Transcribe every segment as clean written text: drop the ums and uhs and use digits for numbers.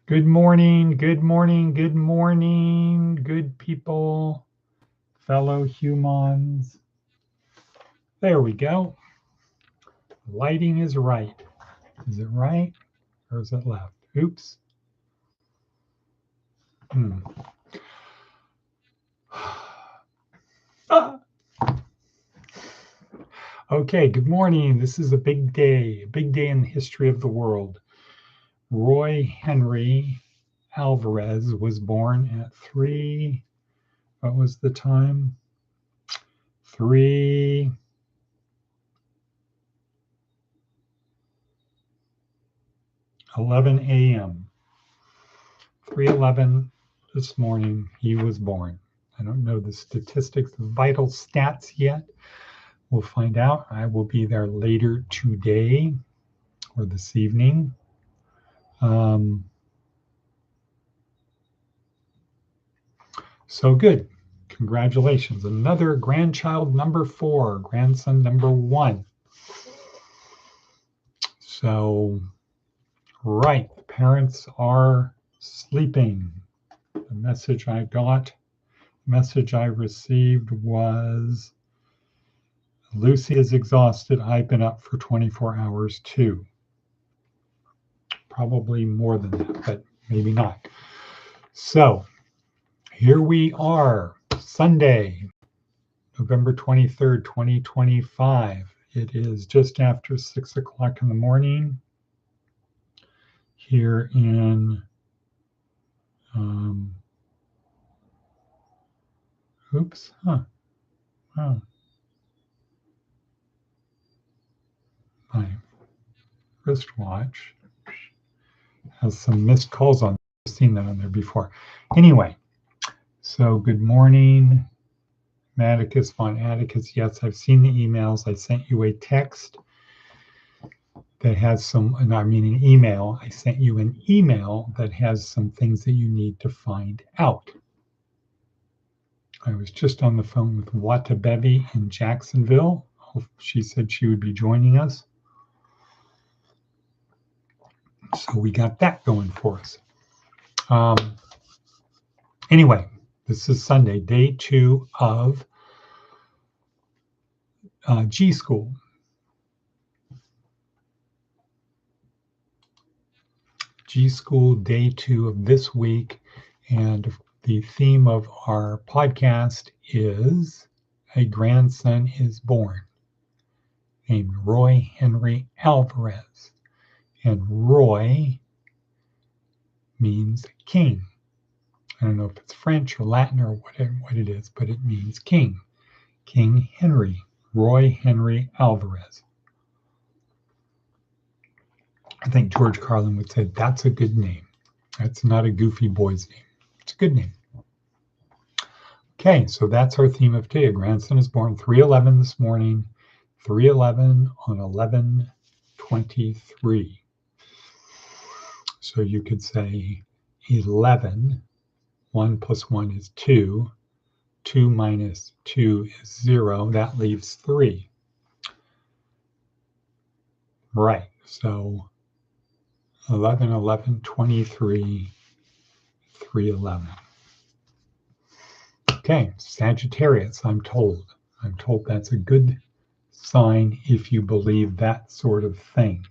Good morning, good morning, good morning, good people, fellow humans. There we go. Lighting is right. Is it right or is it left? Oops. Ah. Okay, good morning. This is a big day in the history of the world. Roy Henry Alvarez was born at what was the time? 3:11 a.m. 3:11 this morning, he was born. I don't know the statistics, the vital stats yet. We'll find out. I will be there later today or this evening. So good. Congratulations. Another grandchild number 4, grandson number 1. So, right, the parents are sleeping. The message I received was, Lucy is exhausted. I've been up for 24 hours too. Probably more than that, but maybe not. So here we are, Sunday, November 23rd, 2025. It is just after 6 o'clock in the morning here in, my wristwatch has some missed calls on. I've seen that on there before. Anyway, so good morning, Atticus von Atticus. Yes, I've seen the emails. I sent you a text that has some, I mean an email. I sent you an email that has some things that you need to find out. I was just on the phone with Watabevi in Jacksonville. She said she would be joining us. So we got that going for us. Anyway, this is Sunday, day 2 of G.school. G.school, day 2 of this week. And the theme of our podcast is a grandson is born named Roy Henry Alvarez. And Roy means king. I don't know if it's French or Latin or whatever what it is, but it means king. King Henry, Roy Henry Alvarez. I think George Carlin would say that's a good name. That's not a goofy boy's name. It's a good name. Okay, so that's our theme of today. A grandson is born 3:11 this morning, 3:11 on 11/23. So you could say 11, 1 plus 1 is 2, 2 minus 2 is 0, that leaves 3. Right, so 11/11/23, 3:11. Okay, Sagittarius, I'm told that's a good sign if you believe that sort of thing.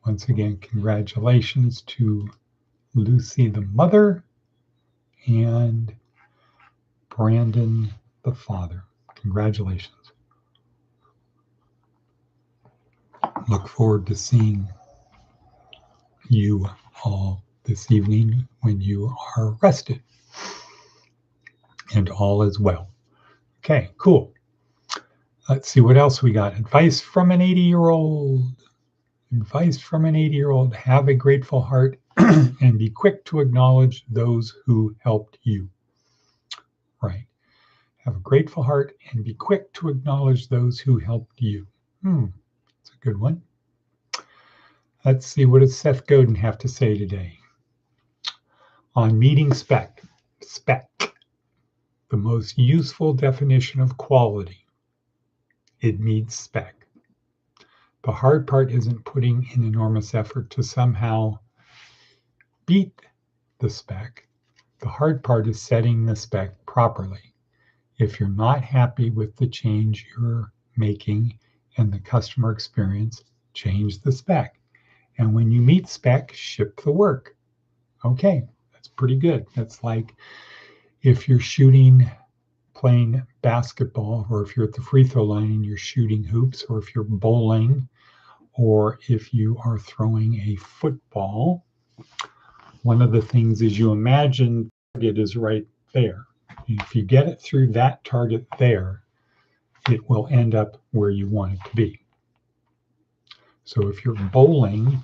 Once again, congratulations to Lucy, the mother, and Brandon, the father. Congratulations. Look forward to seeing you all this evening when you are rested. And all is well. Okay, cool. Let's see what else we got. Advice from an 80-year-old. Advice from an 80-year-old. Have a grateful heart and be quick to acknowledge those who helped you. Right. Have a grateful heart and be quick to acknowledge those who helped you. That's a good one. Let's see, what does Seth Godin have to say today? On meeting spec, the most useful definition of quality. It meets spec. The hard part isn't putting in enormous effort to somehow beat the spec. The hard part is setting the spec properly. If you're not happy with the change you're making and the customer experience, change the spec. And when you meet spec, ship the work. Okay, that's pretty good. That's like if you're playing basketball, or if you're at the free throw line and you're shooting hoops, or if you're bowling, or if you are throwing a football, one of the things is you imagine the target is right there. If you get it through that target there, it will end up where you want it to be. So if you're bowling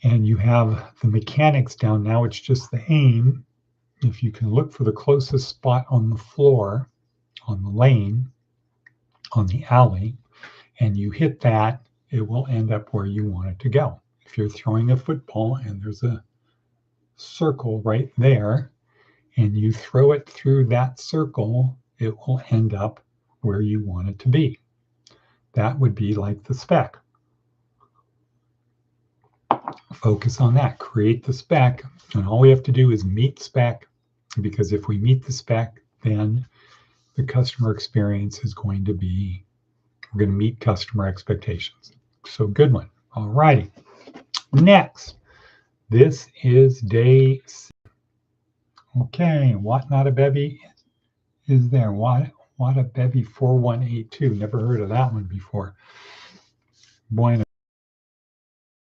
and you have the mechanics down, now it's just the aim. If you can look for the closest spot on the floor, on the lane, on the alley, and you hit that, it will end up where you want it to go. If you're throwing a football and there's a circle right there, and you throw it through that circle, it will end up where you want it to be. That would be like the spec. Focus on that, create the spec, and all we have to do is meet spec, because if we meet the spec, then the customer experience is going to be, we're going to meet customer expectations. So good one. All righty. Next, this is day 6. Okay, what not a bevy is there? What a bevy 4182. Never heard of that one before. Bueno.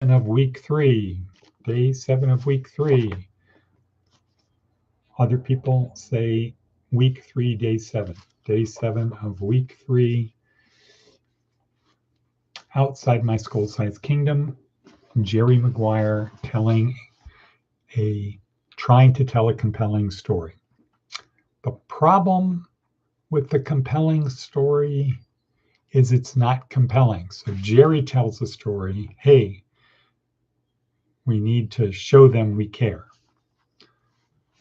Of week 3, day 7 of week 3. Other people say week 3, day 7. Day 7 of week 3. Outside my school-sized kingdom, Jerry Maguire trying to tell a compelling story. The problem with the compelling story is it's not compelling. So Jerry tells a story, hey, we need to show them we care.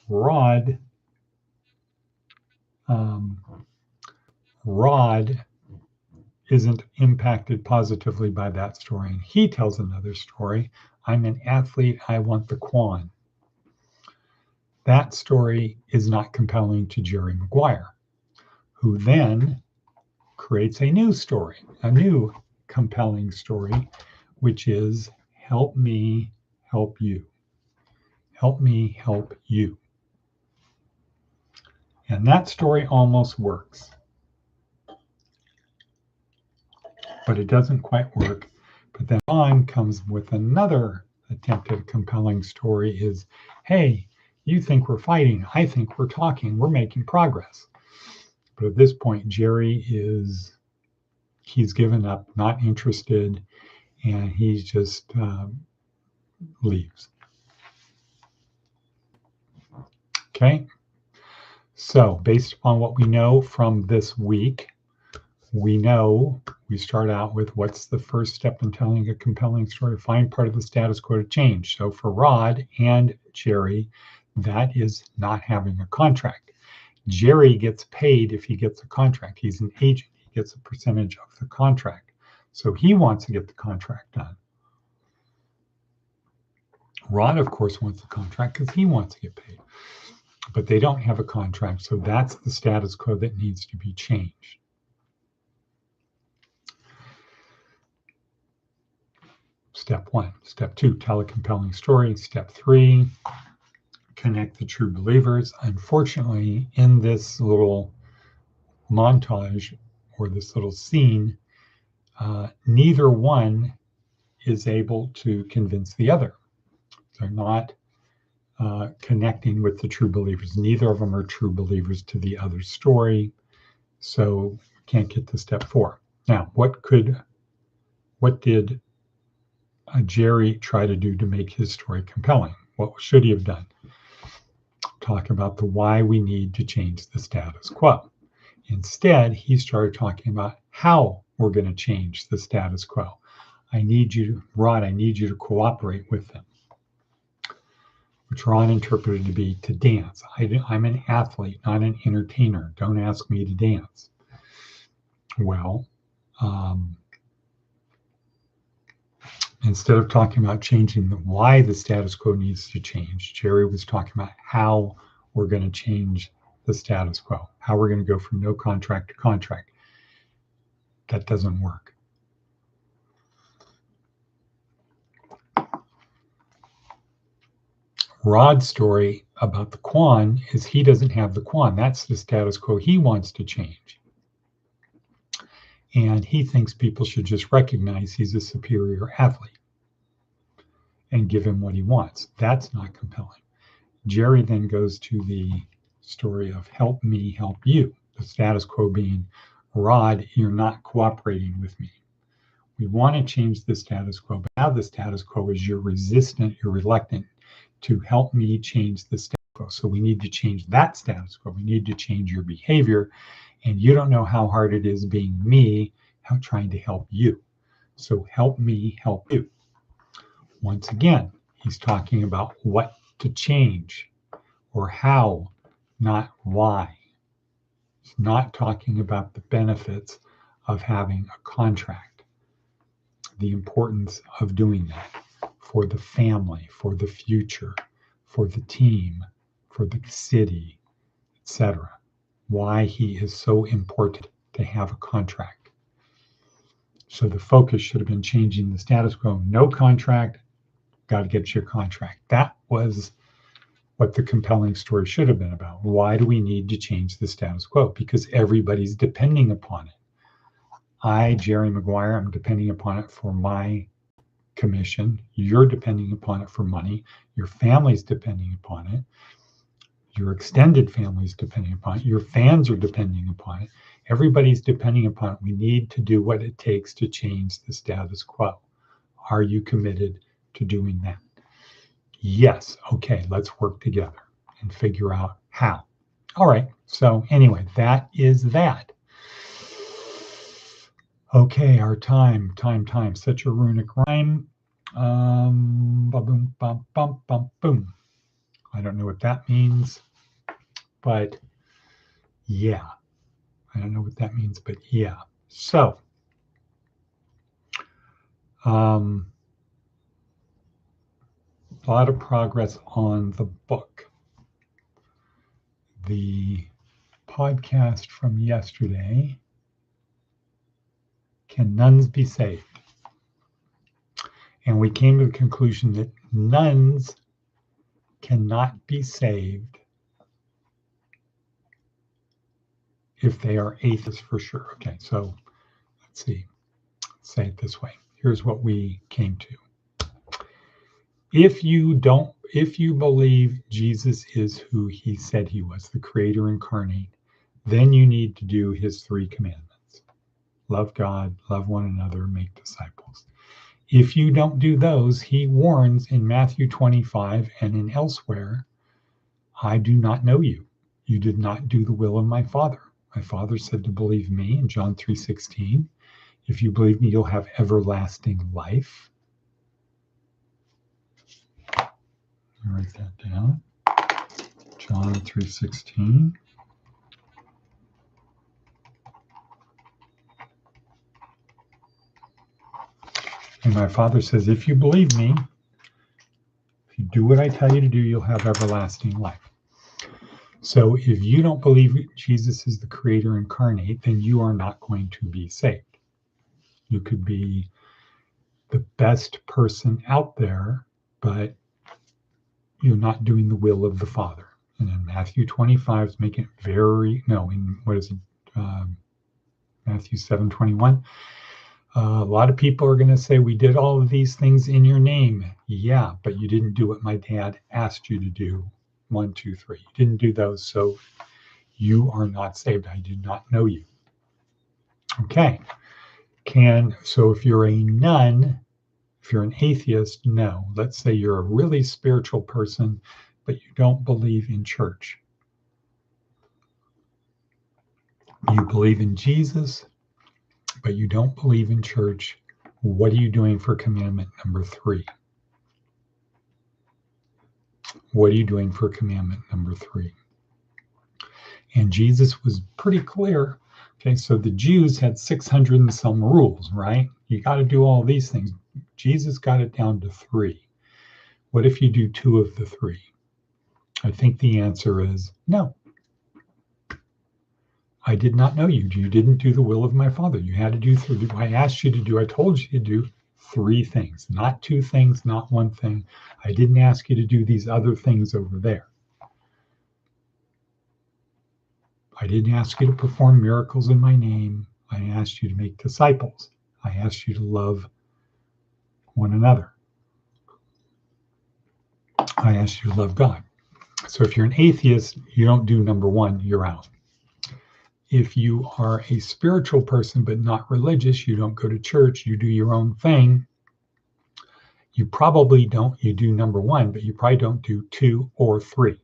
Rod isn't impacted positively by that story. And he tells another story. I'm an athlete, I want the Quan. That story is not compelling to Jerry Maguire, who then creates a new story, a new compelling story, which is help me help you. Help me help you. And that story almost works. But it doesn't quite work. But then on comes with another attempt at a compelling story is, hey, you think we're fighting. I think we're talking. We're making progress. But at this point, Jerry he's given up, not interested, and he just leaves. Okay. So based upon what we know from this week, we start out with what's the first step in telling a compelling story? Find part of the status quo to change. So for Rod and Jerry, that is not having a contract. Jerry gets paid if he gets a contract. He's an agent. He gets a percentage of the contract. So he wants to get the contract done. Rod, of course, wants the contract because he wants to get paid. But they don't have a contract, so that's the status quo that needs to be changed. Step 1. Step 2, tell a compelling story. Step 3, connect the true believers. Unfortunately, in this little montage or this little scene, neither one is able to convince the other. They're not connecting with the true believers. Neither of them are true believers to the other's story, so can't get to step 4. Now, what did Jerry try to do to make his story compelling? What should he have done? Talk about the why we need to change the status quo. Instead, he started talking about how we're going to change the status quo. Rod, I need you to cooperate with them. Which Ron interpreted to be to dance. I'm an athlete, not an entertainer. Don't ask me to dance. Well, Instead of talking about changing why the status quo needs to change, Jerry was talking about how we're going to change the status quo, how we're going to go from no contract to contract. That doesn't work. Rod's story about the Quan is he doesn't have the Quan. That's the status quo he wants to change. And he thinks people should just recognize he's a superior athlete and give him what he wants. That's not compelling. Jerry then goes to the story of help me, help you. The status quo being, Rod, you're not cooperating with me. We want to change the status quo, but now the status quo is you're resistant, you're reluctant to help me change the status quo. So we need to change that status quo. We need to change your behavior. And you don't know how hard it is being me, trying to help you. So help me, help you. Once again, he's talking about what to change or how, not why. He's not talking about the benefits of having a contract, the importance of doing that for the family, for the future, for the team, for the city, etc. Why he is so important to have a contract. So the focus should have been changing the status quo. No contract, got to get your contract. That was what the compelling story should have been about. Why do we need to change the status quo? Because everybody's depending upon it. I, Jerry Maguire, I'm depending upon it for my commission. You're depending upon it for money. Your family's depending upon it. Your extended family's depending upon it. Your fans are depending upon it. Everybody's depending upon it. We need to do what it takes to change the status quo. Are you committed to doing that? Yes. Okay, let's work together and figure out how. All right. So anyway, that is that. Okay, our time. Such a runic rhyme. Boom, bum, bum, bum, boom. I don't know what that means, but yeah. I don't know what that means, but yeah. So, a lot of progress on the book. The podcast from yesterday, Can Nuns Be Saved? And we came to the conclusion that nuns cannot be saved if they are atheists for sure. Okay, so let's see. Let's say it this way. Here's what we came to. If you believe Jesus is who he said he was, the creator incarnate, then you need to do his 3 commandments. Love God, love one another, make disciples. If you don't do those, he warns in Matthew 25 and in elsewhere, I do not know you. You did not do the will of my Father. My Father said to believe me in John 3:16. If you believe me, you'll have everlasting life. Write that down. John 3:16. And my Father says, if you believe me, if you do what I tell you to do, you'll have everlasting life. So if you don't believe Jesus is the creator incarnate, then you are not going to be saved. You could be the best person out there, but you're not doing the will of the Father. And in Matthew 25 is making it Matthew 7:21. A lot of people are going to say, we did all of these things in your name. Yeah, but you didn't do what my dad asked you to do. 1, 2, 3. You didn't do those, so you are not saved. I do not know you. Okay. So if you're a nun, if you're an atheist, no. Let's say you're a really spiritual person, but you don't believe in church. You believe in Jesus, but you don't believe in church. What are you doing for commandment number 3? What are you doing for commandment number 3? And Jesus was pretty clear. Okay, so the Jews had 600 and some rules, right? You got to do all these things. Jesus got it down to 3. What if you do 2 of the 3? I think the answer is no. I did not know you. You didn't do the will of my Father. You had to do 3. I asked you to do, I told you to do 3 things, not 2 things, not 1 thing. I didn't ask you to do these other things over there. I didn't ask you to perform miracles in my name. I asked you to make disciples. I asked you to love one another. I asked you to love God. So if you're an atheist, you don't do number 1, you're out. If you are a spiritual person but not religious, you don't go to church, you do your own thing, you probably don't, you do number 1, but you probably don't do 2 or 3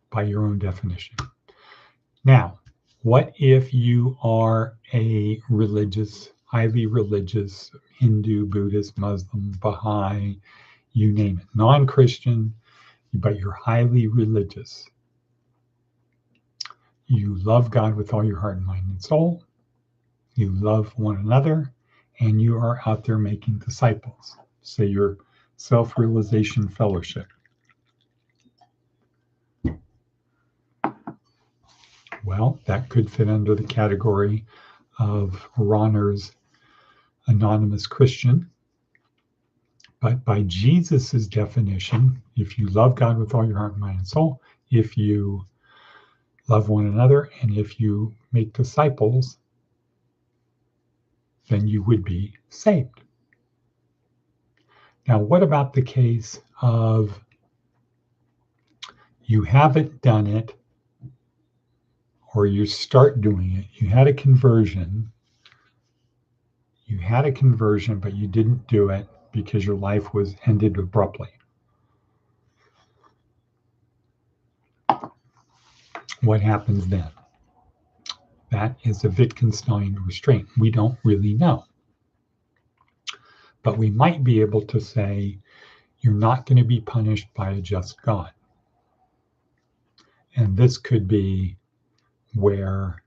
by your own definition. Now, what if you are a religious, highly religious, Hindu, Buddhist, Muslim, Baha'i, you name it, non-Christian, but you're highly religious. You love God with all your heart, mind, and soul. You love one another, and you are out there making disciples. Say your self-realization fellowship. Well, that could fit under the category of Ronner's anonymous Christian. But by Jesus's definition, if you love God with all your heart, mind, and soul, if you love one another, and if you make disciples, then you would be saved. Now, what about the case of you haven't done it, or you start doing it, you had a conversion, but you didn't do it because your life was ended abruptly. What happens then? That is a Wittgenstein restraint. We don't really know. But we might be able to say, you're not going to be punished by a just God. And this could be where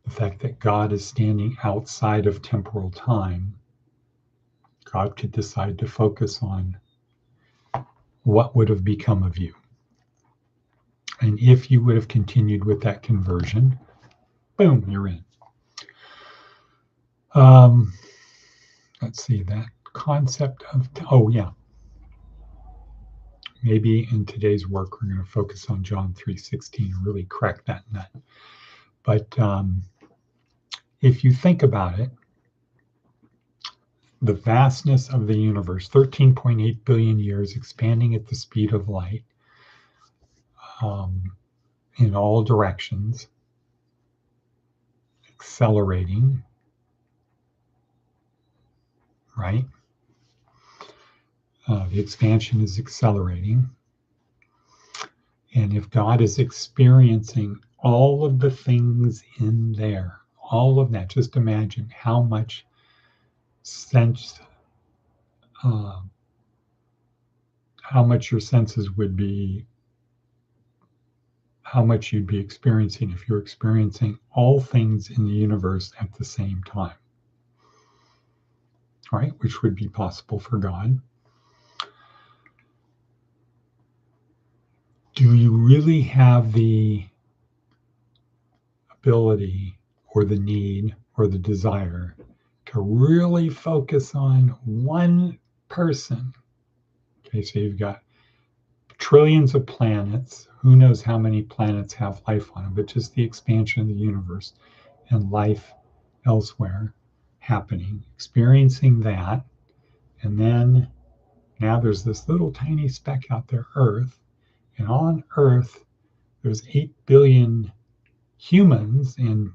the fact that God is standing outside of temporal time, God could decide to focus on what would have become of you. And if you would have continued with that conversion, boom, you're in. Let's see, that concept of, maybe in today's work, we're going to focus on John 3:16 and really crack that nut. But if you think about it, the vastness of the universe, 13.8 billion years, expanding at the speed of light in all directions, accelerating, right? The expansion is accelerating. And if God is experiencing all of the things in there, all of that, just imagine how much sense, how much your senses would be, how much you'd be experiencing if you're experiencing all things in the universe at the same time, right? Which would be possible for God. Do you really have the ability or the need or the desire to really focus on one person? Okay, so you've got trillions of planets. Who knows how many planets have life on them, but just the expansion of the universe and life elsewhere happening, experiencing that. And then now there's this little tiny speck out there, Earth. And on Earth, there's 8 billion humans and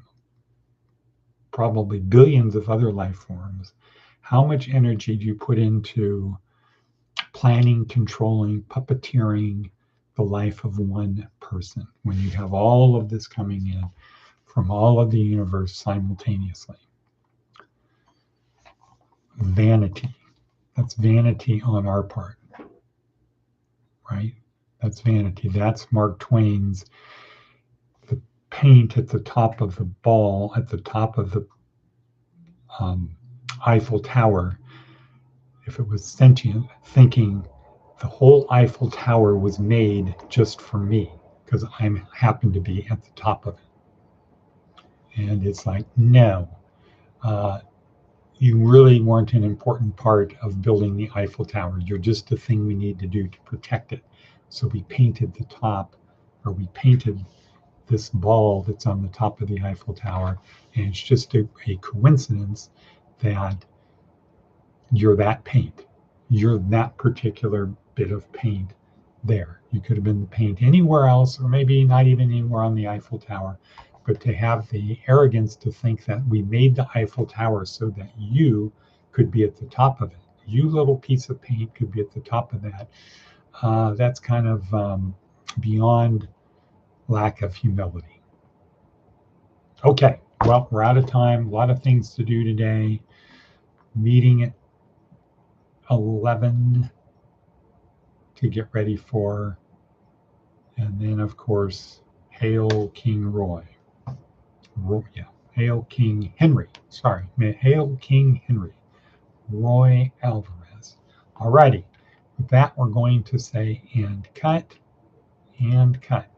probably billions of other life forms. How much energy do you put into planning, controlling, puppeteering the life of one person when you have all of this coming in from all of the universe simultaneously? Vanity. That's vanity on our part, right? That's vanity. That's Mark Twain's the paint at the top of the ball, at the top of the Eiffel Tower, if it was sentient, thinking the whole Eiffel Tower was made just for me because I happen to be at the top of it. And it's like, no, you really weren't an important part of building the Eiffel Tower. You're just the thing we need to do to protect it. So we painted the top, or we painted this ball that's on the top of the Eiffel Tower. And it's just a coincidence that you're that paint. You're that particular bit of paint there. You could have been the paint anywhere else, or maybe not even anywhere on the Eiffel Tower. But to have the arrogance to think that we made the Eiffel Tower so that you could be at the top of it, you little piece of paint could be at the top of that, that's kind of beyond lack of humility. Okay, well, we're out of time. A lot of things to do today. Meeting at 11 to get ready for, and then of course, Hail King Roy. Yeah, Hail King Henry. Sorry, Hail King Henry. Roy Alvarez. Alrighty, with that we're going to say and cut, and cut.